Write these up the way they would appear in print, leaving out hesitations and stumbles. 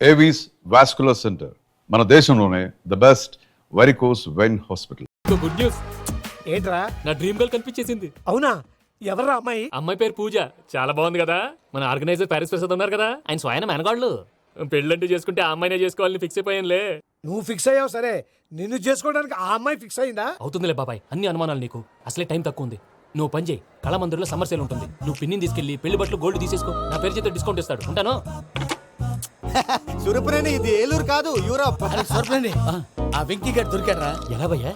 Avis vascular centre, మన దేశంలోనే the best varicose vein hospital. Good news. ఏంట్రా? నా డ్రీమ్ గర్ల్ కనిపించేసింది. అవునా? ఎవర్రా అమ్మాయి? అమ్మాయి పేరు పూజ. చాలా బాగుంది కదా. మన ఆర్గనైజర్ ప్యారిస్ ప్రసాద్ ఉన్నారు కదా, ఆయన స్వయం మెనగాళ్ళు. పెళ్ళంటూ చేసుకుంటే ఆ అమ్మాయినే చేసుకోవాలని ఫిక్స్ అయిపోయానులే. నువ్వు ఫిక్స్ అయ్యావు సరే, నిన్ను చేసుకోవడానికి ఆ అమ్మాయి ఫిక్స్ అయిందా? అవుతుందిలే బాబాయ్, అన్ని అనుమానాలు నీకు. అసలే టైం తక్కువ ఉంది. నువ్వు పని చేయి, కళామందిర్లో సమ్మర్ సేల్ ఉంటుంది. నువ్వు పిన్నిని తీసుకెళ్లి పెళ్లి బట్టలు గోల్డ్ తీసేసుకో. నా పేరు చేత డిస్కౌంట్ ఇస్తాడు. ఉంటాను. సురపురేని, ఇది ఏలూరు కాదు, యూరోప్. సురపురేని, ఆ వెంకీ గారు దొరికాడరా? ఎలా భయ్యా?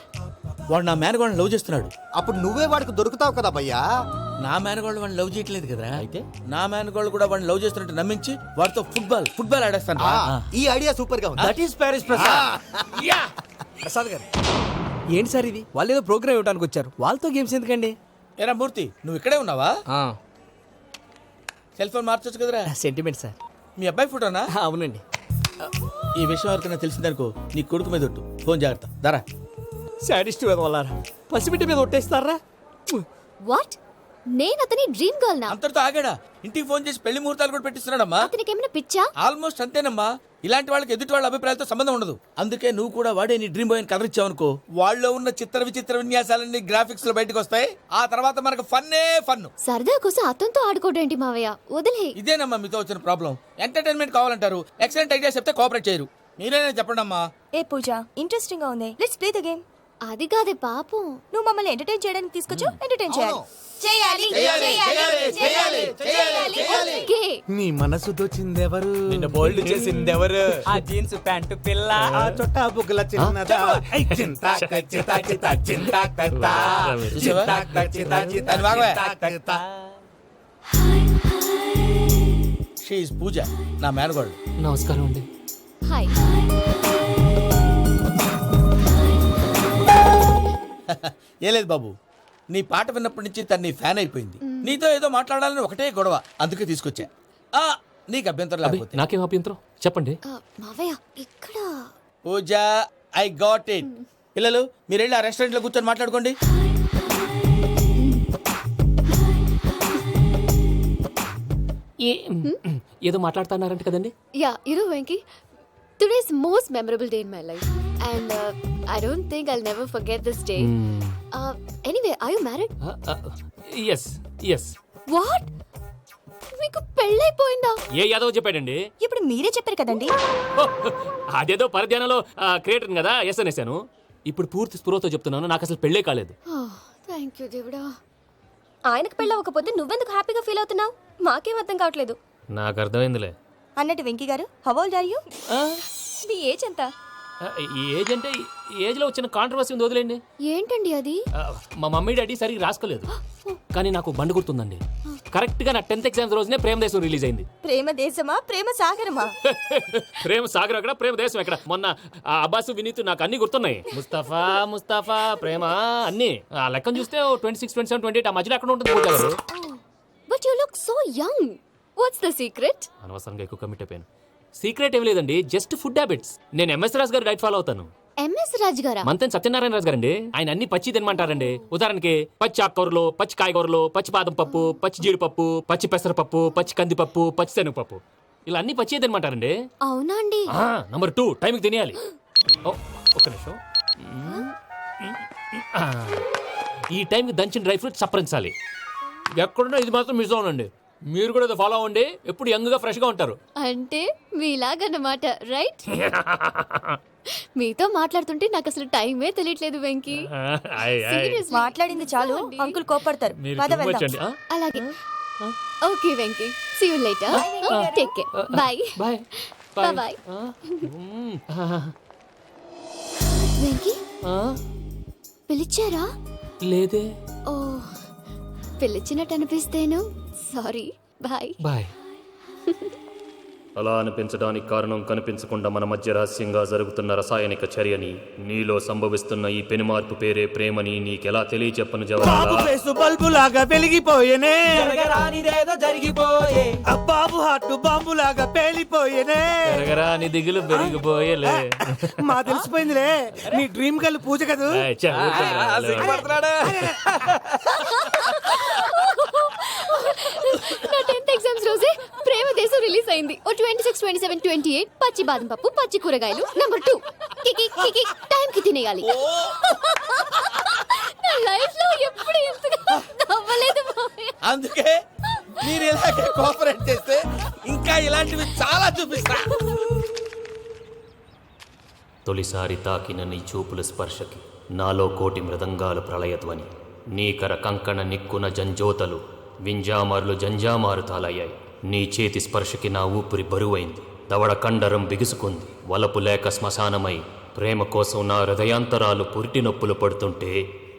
వాడు నా మేనగోళ్ళని లవ్ చేస్తున్నాడు. అప్పుడు నువ్వే వాడికి దొరుకుతావు కదా భయ్యా. నా మేనగోళ్ళు వాడిని లవ్ చేయట్లేదు కదరా. అయితే నా మేనగోళ్ళు కూడా వాడిని లవ్ చేస్తున్నట్టు నమ్మించి వాడితో ఫుట్బాల్ ఆడేస్తాను. ఈ ఐడియా సూపర్ గా ఉంది. That is Paris Prasad. Prasad గారు, ఏంటి సార్ ఇది? వాళ్ళు ఏదో ప్రోగ్రామ్ ఇవ్వడానికి వచ్చారు, వాళ్ళతో గేమ్స్ ఎందుకండి? ఏరా మూర్తి, నువ్వు ఇక్కడే ఉన్నావా? సెల్ ఫోన్ మార్చొచ్చు కదరా. Sentiment sir. మీ అబ్బాయి ఫోటోనా? అవునండి. ఈ విషయం ఎవరికైనా తెలిసిందనుకో, నీ కొడుకు మీద ఒట్టు. ఫోన్ జాగ్రత్త. దరా సాడిస్ట్ వాళ్ళారా, పసిబిడ్డ మీద ఒట్టేస్తారా? వాట్? నేను అతని డ్రీమ్ గర్ల్ నా? అంతటితో ఆగాడా? ఇంటికి ఫోన్ చేసి పెళ్లి ముహూర్తాలు కూడా పెట్టిస్తున్నాడమ్మా. అతనికి ఏమైనా పిచ్చా? ఆల్మోస్ట్ అంతేనమ్మా. ఇలాంటి వాళ్ళకి ఎదుటి వాళ్ళ అభిప్రాయాలతో సంబంధం ఉండదు. అందుకే నువ్వు కూడా వాడే నీ డ్రీమ్ బాయ్ కలర్ ఇచ్చావనుకో, వాళ్ళలో ఉన్న చిత్ర విచిత్ర విన్యాసాలన్నీ గ్రాఫిక్స్ లో బయటకు వస్తాయి. ఆ తర్వాత మనకు ఫన్నే ఫన్. సరదా కోసం అతనితో ఆడుకోవడేంటి మావయ్య? వదిలే. ఇదేనమ్మా మీతో వచ్చిన ప్రాబ్లం. ఎంటర్టైన్మెంట్ కావాలంటారు, ఎక్సలెంట్ ఐడియా చెప్తే కోఆపరేట్ చేయరు. మీరేనే చెప్పండి అమ్మా. ఏ పూజ, ఇంట్రెస్టింగ్ గా ఉంది. Let's play the game. అది కాదే పాపం. నువ్వు మమ్మల్ని ఎంటర్టైన్ చేయడానికి తీసుకొచ్చు, ఎంటర్టైన్ చేయాలి. ఓకే. నీ మనసు దోచిందెవరు? నిన్న బోల్డ్ చేసిందెవరు? ఆ జీన్స్ ప్యాంటు పిల్ల, ఆ చొట్టా బుగ్గల చిన్నదా. షీ ఇస్ పూజ, నా మేనగోడు. నమస్కారం అండి. హాయ్. ఏ లేదు బాబు, నీ పాట విన్నప్పటి నుంచి తను నీ ఫ్యాన్ అయిపోయింది. నీతో ఏదో మాట్లాడాలని ఒకటే గొడవ, అందుకే తీసుకొచ్చా. నీకు అభ్యంతరం లేకపోతే. నాకేం అభ్యంతరం చెప్పండి. మావయ్య ఇక్కడ. పూజ, ఐ గాట్ ఇట్. పిల్లలు, మీరు వెళ్ళి ఆ రెస్టారెంట్ లో కూర్చొని మాట్లాడుకోండి. ఏదో మాట్లాడుతున్నారంట కదండి. Yeah, Venky, today's most memorable day in my life, and I don't think I'll never forget this day. Anyway, are you married? yes. What? మీకు పెళ్ళైపోయిందా? ఏ యాదవ్ చెప్పాడండి? ఇప్పుడు మీరే చెప్పారు కదండి. అదేదో పరధ్యానంలో క్రియేటర్ కదా ఎస్ అనేసాను. ఇప్పుడు పూర్తి స్పృహతో చెప్తున్నాను, నాకు అసలు పెళ్ళే కాలేదు. థ్యాంక్ యూ దేవుడా. ఆయనకు పెళ్ళవకపోతే నువ్వెందుకు హ్యాపీగా ఫీల్ అవుతున్నావు? మాకేం అర్థం కావట్లేదు. నాకు అర్థమైందిలే. అన్నట్టు Venky garu, how old are you? మీ ఏజ్ ఎంత? ఏజ్ అంటే ఏజ్ లో వచ్చిన కాంట్రవర్సీ ఉంది, వదిలేండి. ఏంటండి అది? మా మమ్మీ డాడీ సరిగ్గా రాసుకోలేదు, కానీ నాకు బండి గుర్తుందండి. కరెక్ట్ గా నా 10th ఎగ్జామ్స్ రోజునే ప్రేమ దేశం రిలీజ్ అయింది. ప్రేమ దేశమా, ప్రేమ సాగరమా? ప్రేమ సాగరం ఎక్కడ, ప్రేమ దేశం ఎక్కడ? మొన్న అబ్బాసు వినీత్ నాకు అన్ని గుర్తున్నాయి. ముస్తఫా ప్రేమ అన్ని ఆ లెక్కను చూస్తే 26, 27, 28 ఆ మధ్యలో ఎక్కడ ఉంటుంది పూజ గారు? But you look so young. What's the secret? అనవసరంగా ఎక్కువ కమిట్ అయిపోయాను. సీక్రెట్ ఏం లేదండి, జస్ట్ ఫుడ్ హ్యాబిట్స్. నేను ఎంఎస్ రాజు గారు డైట్ ఫాలో అవుతాను. ఎంఎస్ రాజు గారా? మంతెన్ సత్యనారాయణ రాజు గారండి. ఆయన అన్ని పచ్చి తినమంటారండి. ఉదాహరణకి పచ్చి ఆకుకూరలు, పచ్చి కాయగూరలు, పచ్చి బాదం పప్పు, పచ్చి జీడిపప్పు, పచ్చి పెసరపప్పు, పచ్చి కందిపప్పు, పచ్చి శనగపప్పు, ఇలా అన్ని పచ్చి తినమంటారండి. అవునా అండి? నంబర్ 2, టైంకి తినేయాలి. ఒక్క నిమిషం. ఈ టైంకి దంచిన డ్రై ఫ్రూట్స్ సప్పరించాలి. ఎక్కడున్నా ఇది మాత్రం మిస్ అవునండి. మీరు కూడా ఫాలో అవ్వండి, ఎప్పుడు యంగ్ గా ఫ్రెష్ గా ఉంటారు. అంటే మీలాగన్నమాట, రైట్? మీతో మాట్లాడుతుంటే నాకు అసలు టైమే తెలియట్లేదు వెంకీ. మాట్లాడింది చాలు, అంకుల్ కోపడతారు. అలాగే. Okay Venky, see you later. Take care. Bye bye. Venky, పిలిచారా? లేదే. ఓ, పిలిచినట్టు అనిపిస్తేను సారీ. బాయ్. అలా అనిపించడానికి కారణం కనిపించకుండా మన మధ్య రహస్యంగా జరుగుతున్న రసాయనిక చర్యని, నీలో సంభవిస్తున్న ఈ పెనుమార్పు పేరే ప్రేమని నీకెలా తెలియచెప్పను జవహర్లాల్? బల్బు లాగా వెలిగిపోయేనే, బాబు హార్ట్ బాంబు లాగా పేలిపోయేనే, జరగరాని దిగులు పెరిగిపోయేలే. మా తెలిసిపోయిందిలే, నీ డ్రీమ్ గర్ల్ పూజ కదా. నా 10th ఎగ్జామ్స్ రోజే ప్రేమ దేశం రిలీజ్ అయింది. ఓ 26, 27, 28 పచ్చి బాదం పప్పు, పచ్చి కూరగాయలు. నంబర్ 2 కికి కికి టైం కి తినేయాలి. నా లైఫ్ లో ఎప్పుడు ఇంతగా నవ్వలేదు మామయ్య. అందుకే మీరు ఇలాగే కోఆపరేట్ చేస్తే ఇంకా ఇలాంటివి చాలా చూపిస్తా. తొలిసారి తాకిన నీ చూపుల స్పర్శకి నాలో కోటి మృదంగాలు ప్రళయధ్వని. నీకర కంకణ నిక్కున జంజోతలు వింజామారులు జంజామారు తాలయ్యాయి. నీ చేతి స్పర్శకి నా ఊపిరి బరువైంది. దవడ కండరం బిగుసుకుంది. వలపు లేక శ్మశానమై ప్రేమ కోసం నా హృదయాంతరాలు పురిటి నొప్పులు పడుతుంటే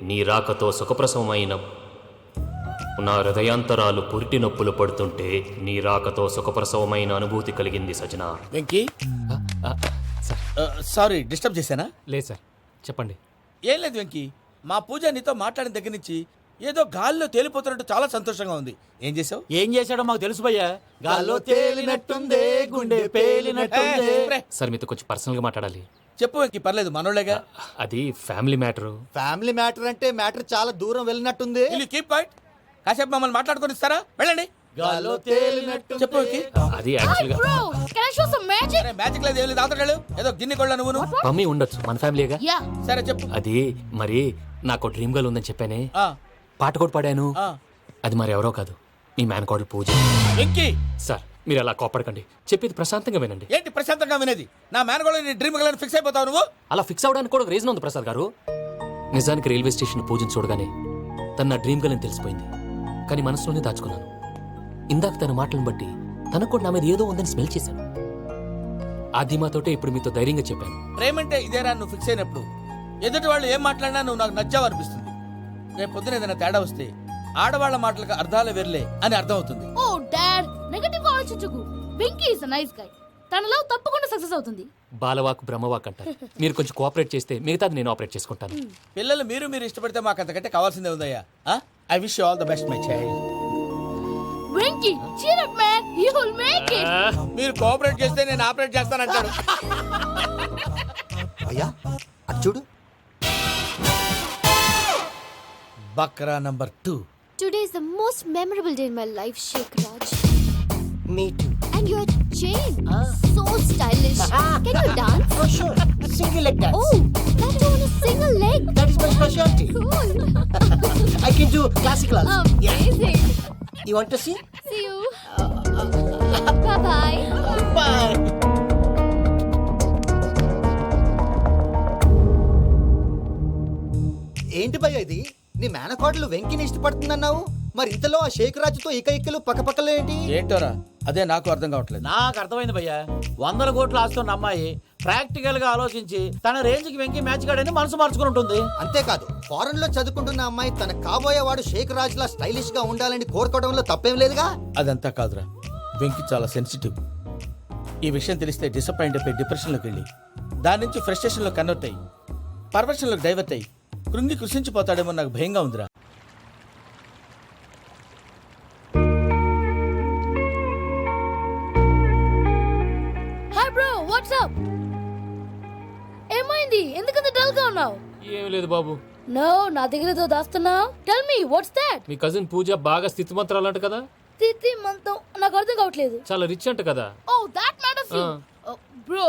నీ రాకతో సుఖప్రసవమైన అనుభూతి కలిగింది సజనా. వెంకీ సారీ డిస్టర్బ్ చేశానా? లేదు సార్, చెప్పండి. ఏం లేదు వెంకీ, మా పూజ నీతో మాట్లాడిన దగ్గర నుంచి ఏదో గాల్లో తేలిపోతున్నట్టు చాలా సంతోషంగా ఉంది. ఏం చేసావు? ఏం చేశాడో మాకు తెలుసు భయ్యా. గాల్లో తేలినట్టుందే గుండె పేలినట్టుందే. సార్ మీతో కొంచెం పర్సనల్గా మాట్లాడాలి. చెప్పు వెంకీ, పర్లేదు మనోళ్ళేగా. అది ఫ్యామిలీ మ్యాటరు. ఫ్యామిలీ మ్యాటర్ అంటే మ్యాటర్ చాలా దూరం వెళ్ళినట్టుంది. Keep quiet. కాసేపు మమ్మల్ని మాట్లాడుకొని ఇస్తారా? వెళ్ళండి. గాల్లో తేలినట్టు చెప్పు వెంకీ. అది యాక్చువల్గా Bro, can I show some magic? అరే మ్యాజిక్ లేదు, ఏం లేదు, ఆతడాలు ఏదో గిన్నె కొళ్ళ నువ్వు. మమ్మీ ఉండొచ్చు, మన ఫ్యామిలీగా. Yeah. సరే చెప్పు. అది మరి నాకు డ్రీమ్ గర్ల్ ఉందని చెప్పానే, ఆ, పాట కూడా పాడాను. ఆ. అది మరి ఎవరో కాదు, మీ మేనకోడలు పూజ. వెంకీ సార్ మీరు అలా కోపడకండి, చెప్పేది ప్రశాంతంగా వినండి. ఏంటి ప్రశాంతంగా వినేది? నా మేనగోళ్ళు నీ డ్రీమ్ గర్ల్ ఫిక్స్ అయిపోతావు నువ్వు. అలా ఫిక్స్ అవడానికి కూడా ఒక రీజన్ ఉంది ప్రసాద్ గారు. నిజానికి రైల్వే స్టేషన్ పూజను చూడగానే తను నా డ్రీమ్ గర్ల్ అని తెలిసిపోయింది. కానీ మనసులోనే దాచుకున్నాను. ఇందాక తన మాటలను బట్టి తనకు కూడా నా మీద ఏదో ఉందని స్మెల్ చేశాను. ఆ ధీమాతోటే ఇప్పుడు మీతో ధైర్యంగా చెప్పాను. ప్రేమంటే ఇదేరా నువ్వు ఫిక్స్ అయినప్పుడు ఎదుటి వాళ్ళు ఏం మాట్లాడినా నువ్వు నాకు నచ్చావు అనిపిస్తుంది. రేపు పొద్దున ఏదైనా తేడా వస్తే ఆడవాళ్ల మాటలకు అర్థాలు వెర్లే అని అర్థం అవుతుంది. ఓ డాడ్, నెగటివ్ గా ఆలోచించకు. Venky is a nice guy. తన లవ్ తప్పకుండా సక్సెస్ అవుతుంది. బాలవాకు బ్రహ్మవాక్ అంటారు. మీరు కొంచెం కోఆపరేట్ చేస్తే మిగతాది నేను ఆపరేట్ చేసుకుంటాను. పిల్లలు మీరు ఇష్టపడితే మాకు అంతకంటే కావాల్సిందే ఉందయ్యా. I wish you all the best my child. Venky, cheer up man, you will make it. మీరు కోఆపరేట్ చేస్తే నేను ఆపరేట్ చేస్తానంటాడు. అయ్యా అది చూడు. Bakra number 2. Today is the most memorable day in my life, Sheikh Raj. Me too. And your chain, so stylish. Can you dance? Oh sure. Single leg dance. Oh, that too on a single leg. That is my specialty. Cool. I can do classical also. Amazing. You want to see? See you. Bye-bye. Bye. ఏంటి భయ్య ఇది? నీ మేనకోడలు వెంకిని ఇష్టపడుతుందన్నావు, మరి ఇంతలో ఆ షేక్ రాజుతో ఇకలు పక్కపక్కలో ఏంటి? ఏంటోరా అదే నాకు అర్థం కావట్లేదు. నాకు అర్థమైంది భయ్యా. 100 కోట్లు ఆస్తున్న అమ్మాయి ప్రాక్టికల్ గా ఆలోచించి తన రేంజ్ కి వెంకి మ్యాచ్ కాడని మనసు మార్చుకుని ఉంటుంది. అంతేకాదు, ఫారెన్ లో చదువుకుంటున్న అమ్మాయి తన కాబోయేవాడు షేక్ రాజ్ లా స్టైలిష్ గా ఉండాలని కోరుకోవడంలో తప్పేం లేదుగా. అదంతా కాదురా, వెంకి చాలా సెన్సిటివ్. ఈ విషయం తెలిస్తే డిసప్పాయింట్ అయిపోయి డిప్రెషన్లోకి వెళ్ళి దాని నుంచి ఫ్రస్ట్రేషన్లో కన్వర్ట్ అయ్యి పర్వర్షన్లోకి డైవర్ట్ అయ్యి కృంగి కృషించిపోతాడేమో నాకు భయంగా ఉందిరా. Hi bro, what's up? ఏమైంది? ఎందుకంత డల్ గా ఉన్నావు? ఏమి లేదు బాబు. నో, నా దగ్గర ఏదో దాస్తున్నావు. Tell me what's that? మీ కజిన్ పూజ బాగా స్థితిమంతరాలు అంట కదా. తిత్తి మంతం నాకు అర్థం కావట్లేదు. చాలా రిచ్ అంట కదా. Oh that matters you. Bro,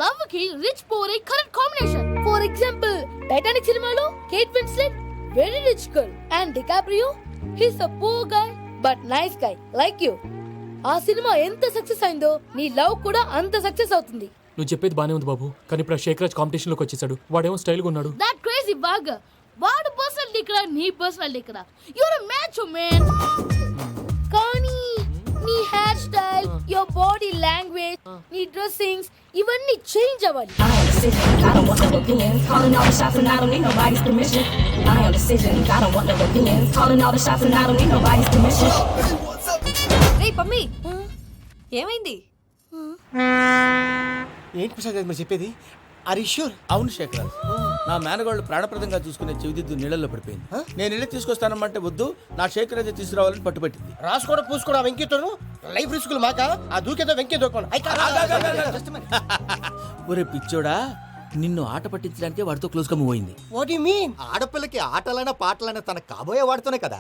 love కి rich poor a correct combination. For example, Titanic సినిమాలో Kate Winslet very rich girl and DiCaprio he's a poor guy but nice guy like you. ఆ సినిమా ఎంత success అయిందో నీ love కూడా అంత success అవుతుంది. నువ్వు చెప్పేది బానే ఉంది బాబు, కానీ ఇప్పుడు షేక్ రాజ్ కాంపిటీషన్ లోకి వచ్చేసాడు. వాడేమో స్టైల్ గా ఉన్నాడు. That crazy bag. వాడు పర్సనాలిటీ ఇక్కడ, నీ పర్సనాలిటీ ఇక్కడ. You're a match man. కానీ నీ hair style, your body language, నీ డ్రెస్సింగ్స్ ఇవన్నీ చేంజ్ అవ్వాలి. I am decisions, I don't want no opinions. Calling all the shots and I don't need nobody's permission. I am decisions, I don't want no opinions. Calling all the shots and I don't need nobody's permission. రేయ్ పమ్మి, ఏమైంది? ఏంటి ప్రసాద్ గారు మీరు చెప్పేది? Are you sure? అవును శేఖర్, నా మేనగోళ్ళు ప్రాణప్రదంగా చూసుకునే చెవిదిద్దు నీళ్ళల్లో పడిపోయింది. నేను ఇల్లు తీసుకొస్తానమ్మంటే వద్దు, నా శేఖర్ అయితే తీసుకురావాలని పట్టుబట్టింది. రాసుకోవడం పూసుకోవడం వెంకీతోను లైఫ్ రిస్కులు మాక. ఆ దూకేదో వెంకీ దూకోండి. ఒరే పిచ్చోడా, నిన్ను ఆట పట్టించడానికే వాడితో క్లోజ్ గా మూవ్ అయింది. What you mean? ఆడపిల్లకి ఆటలైనా పాటలైనా తన కాబోయే వాడుతూనే కదా.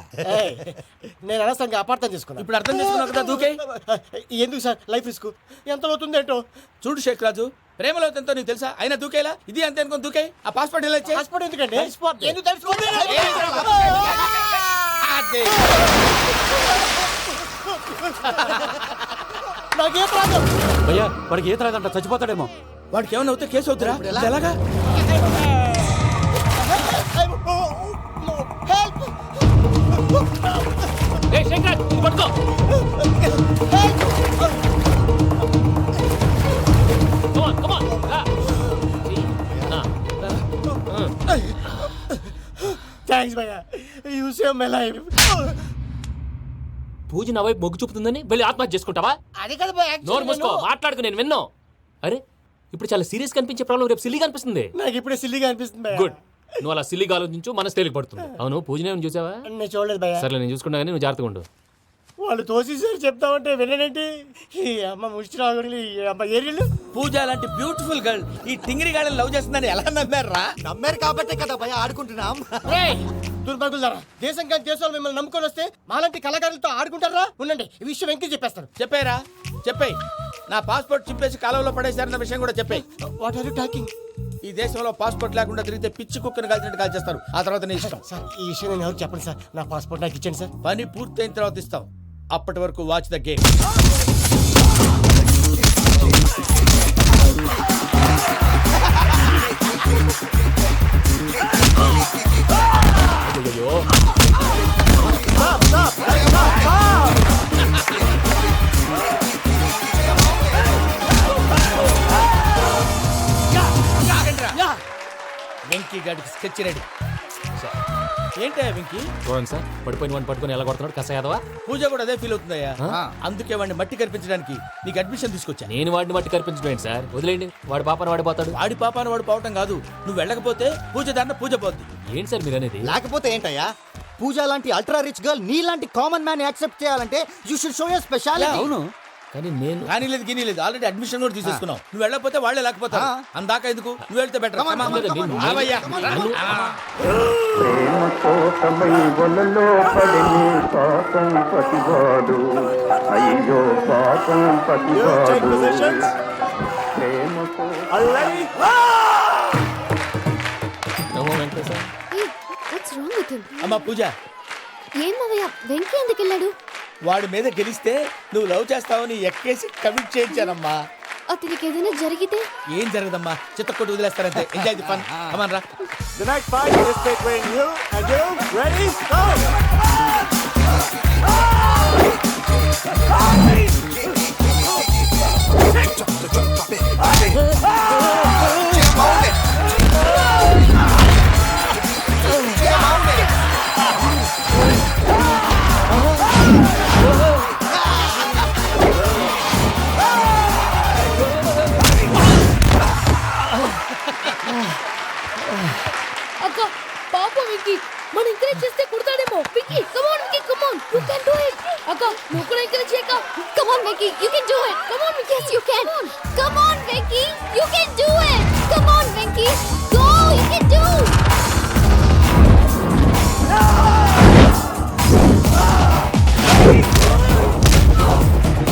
నేను అనవసరంగా అపార్థం చేసుకున్నా. ఇప్పుడు అర్థం చేసుకున్నావు కదా, దూకే. ఎందుకు సార్ లైఫ్ రిస్క్ ఎంత అవుతుంది ఏంటో. చూడు షేక్ రాజు, ప్రేమలో ఎంతో నీకు తెలుసా? అయినా దూకేలా, ఇది అంతే అనుకుని దూకే. ఆ పాస్పోర్ట్ ఎలా ఇచ్చే? పాస్పోర్ట్ ఎందుకండి? ఎందుకు తెలుసుకోండి. నాకేం ప్రాబ్లం? భయ్యా వాడికి ఈత రాదంట, చచ్చిపోతాడేమో. వాడికి ఏమైనా అవుతే కేసు అవుతురా? ఎలాగా? థ్యాంక్స్ భయ్యా, యు సేవ్ మై లైఫ్. పూజ నా వైపు మొగ్గు చూపుతుందని వెళ్ళి ఆత్మహత్య చేసుకుంటావా? అది కదా భయ్యా, నోరు మూసుకో, మాట్లాడుకు, నేను విన్నావు. అరే ఇప్పుడు చాలా సీరియస్ కనిపించే ప్రాబ్లం రేపు సిల్లీగా అనిపిస్తుంది. నాకు ఇప్పుడే సిల్లిగా అనిపిస్తుంది భయ్యా. గుడ్, నువ్వు అలా సిల్లీగా ఆలోచించు, మనసు తేలిక పడుతుంది. అవును, పూజనే చూసావా? నేను చూడలేదు భయ్యా. సర్లే, నేను చూసుకున్నా కానీ నువ్వు జాగ్రత్తగా ఉండు. వాళ్ళు తోసేసారు చెప్తామంటే విననేంటి? ఈ అమ్మ ముష్టి రాగుడి, ఈ అమ్మ ఏరియలు. పూజ లాంటి బ్యూటిఫుల్ గర్ల్ ఈ టింగిరి గాళ్ళని లవ్ చేస్తుందని ఎలా నమ్మారా? నమ్మారు కాబట్టే కదా భయ ఆడుకుంటున్నాం. దుర్భగులారా, దేశం కానీ దేశాలు మిమ్మల్ని నమ్ముకొని వస్తే మాలాంటి కళాకారులతో ఆడుకుంటారా? ఉండండి, ఈ విషయం వెంకీ చెప్పేస్తాను. చెప్పారా? చెప్పేయ్. నా పాస్పోర్ట్ చింపేసి కాలువలో పడేశారన్న విషయం కూడా చెప్పేయ్. What are you talking? ఈ దేశంలో పాస్పోర్ట్ లేకుండా తిరిగితే పిచ్చి కుక్కను కాల్చినట్టు కాల్చేస్తారు. ఆ తర్వాత నీ ఇష్టం. సార్ ఈ విషయం నేను ఎవరు చెప్పండి సార్. నా పాస్పోర్ట్ నాకు ఇచ్చేయండి సార్. పని పూర్తయిన తర్వాత ఇస్తాం. అప్పటి వరకు వాచ్ ద గేమ్. వెంకీ గాడికి స్కెచ్ రెడీ. ఏంటా వెంకీ? చూడండి సార్, పడిపోయిన వాడిని పట్టుకొని ఎలా కొడుతున్నాడు కస యాదవా. పూజ కూడా అదే ఫీల్ అవుతుందయ్యా. అందుకే వాడిని మట్టి కనిపించడానికి నీకు అడ్మిషన్ తీసుకొచ్చా. నేను వాడిని మట్టి కనిపించడం సార్, వదిలేండి. వాడి పాపను వాడిపోతాడు. వాడి పాపాను వాడు పోవటం కాదు, నువ్వు వెళ్ళకపోతే పూజ దాన్న పూజ పోద్ది. ఏంటి సార్ మీరు అనేది? లేకపోతే ఏంటయ్యా? పూజ లాంటి అల్ట్రా రిచ్ గర్ల్ నీ లాంటి కామన్ మ్యాన్ యాక్సెప్ట్ చేయాలంటే you should show your speciality. అవును, కానీ నేను కానీ లేదు గిని లేదు, ఆల్రెడీ అడ్మిషన్ కూడా తీసేసుకున్నావు. నువ్వు వెళ్ళకపోతే వాళ్ళే లేకపోతే అందాక ఎందుకు? నువ్వు వెళ్తే బెటర్. ప్రేమ కోసమై వలలో పడిని పాపం పతివాడు, అయ్యో పాపం పతివాడు. ప్రేమ Hey, what's wrong with him? అమ్మా పూజ, ఏం మావయ్య, వెంకీ ఎందుకు వెళ్ళాడు? వాడి మీద గెలిస్తే నువ్వు లవ్ చేస్తావని ఎక్కేసి కమిట్ చేయించానమ్మా. అతనికి ఏదైనా జరిగితే? ఏం జరగదమ్మా, చిత్తకొట్టు వదిలేస్తారంతే. Enjoy the fun. కమాన్ రా. The next fight is between you and you. Ready? Go! అక్క పాపం విక్కీ, మనం ఎంకరేజ్ చేస్తే కుడతాడేమో. Vicky come on, Vicky come on, you can do it. అక్క నువ్వు కూడా ఎంకరేజ్ చేయక. Come on, Vicky, you can do it. Come on, Vicky, yes, you can. Come on, Vicky, you can do it. Come on, Vicky, go, you can do.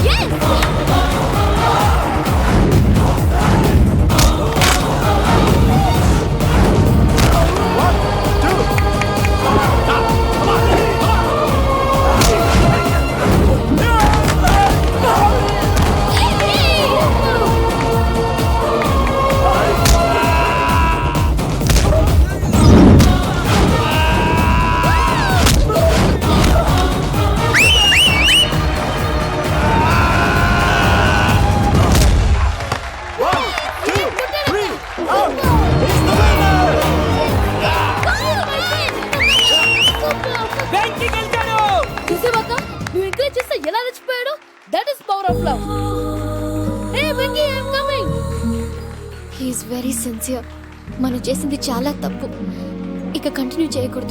Yes. చూసావక్క, నువ్వు encourage చేస్తే ఎలా రెచ్చిపోయాడు. That is power of love. Hey Vicky, I am coming. He is very sincere. మనం చేసింది చాలా తప్పు, ఇక continue చేయకూడదు.